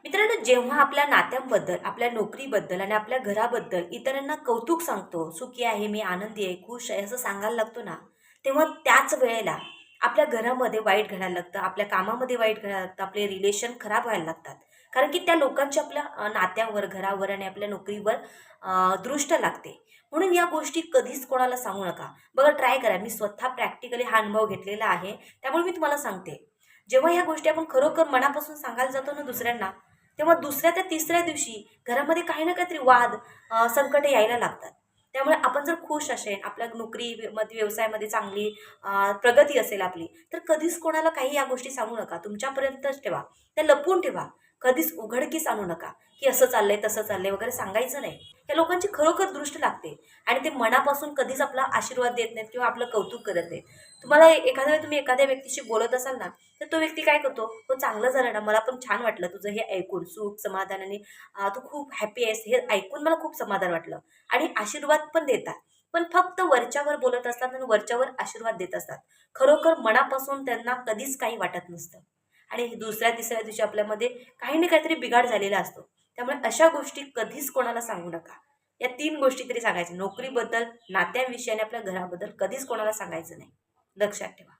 मित्रांनो, जेव्हा आपल्या नात्यांबद्दल, आपल्या नोकरीबद्दल आणि आपल्या घराबद्दल इतरांना कौतुक सांगतो, सुखी आहे मी, आनंदी आहे, खुश आहे असं सांगायला लागतो ना, तेव्हा त्याच वेळेला आपल्या घरामध्ये वाईट घडायला लागतं, आपल्या कामामध्ये वाईट घडायला लागतं, आपले रिलेशन खराब व्हायला लागतात. कारण की त्या लोकांची आपल्या नात्यावर, घरावर आणि आपल्या नोकरीवर दृष्ट लागते. म्हणून या गोष्टी कधीच कोणाला सांगू नका. बघा, ट्राय करा. मी स्वतः प्रॅक्टिकली हा अनुभव घेतलेला आहे. त्यामुळे मी तुम्हाला सांगते. जेव्हा ह्या गोष्टी आपण खरोखर मनापासून सांगायला जातो ना दुसऱ्यांना, तेव्हा दुसऱ्या त्या तिसऱ्या दिवशी घरामध्ये काही ना काहीतरी वाद, संकट यायला लागतात. त्यामुळे आपण जर खुश असेल, आपल्या नोकरीमध्ये, व्यवसायामध्ये चांगली प्रगती असेल आपली, तर कधीच कोणाला काही या गोष्टी सांगू नका. तुमच्यापर्यंतच ठेवा. त्या लपवून ठेवा. कधीच उघडकीस आणू नका, की असं चाललंय, तसं चाललंय वगैरे सांगायचं नाही. त्या लोकांची खरोखर दृष्ट लागते आणि ते मनापासून कधीच आपला आशीर्वाद देत नाहीत किंवा आपलं कौतुक करत नाहीत. तुम्हाला एखाद्या वेळी तुम्ही एखाद्या व्यक्तीशी बोलत असाल ना, तर तो व्यक्ती काय करतो, "हो, चांगलं झालं ना, मला पण छान वाटलं तुझं हे ऐकून, सुख, समाधान आणि तू खूप हॅपी आहेस, हे ऐकून मला खूप समाधान वाटलं." आणि आशीर्वाद पण देतात. पण फक्त वरच्यावर बोलत असतात आणि वरच्यावर आशीर्वाद देत असतात. खरोखर मनापासून त्यांना कधीच काही वाटत नसतं. आणि दुसऱ्या, तिसऱ्या दिवशी आपल्यामध्ये काही ना काहीतरी बिघाड झालेला असतो. त्यामुळे अशा गोष्टी कधीच कोणाला सांगू नका. या 3 गोष्टी तरी सांगायच्या. नोकरीबद्दल, नात्यांविषयी आणि आपल्या घराबद्दल कधीच कोणाला सांगायचं नाही. लक्षात ठेवा.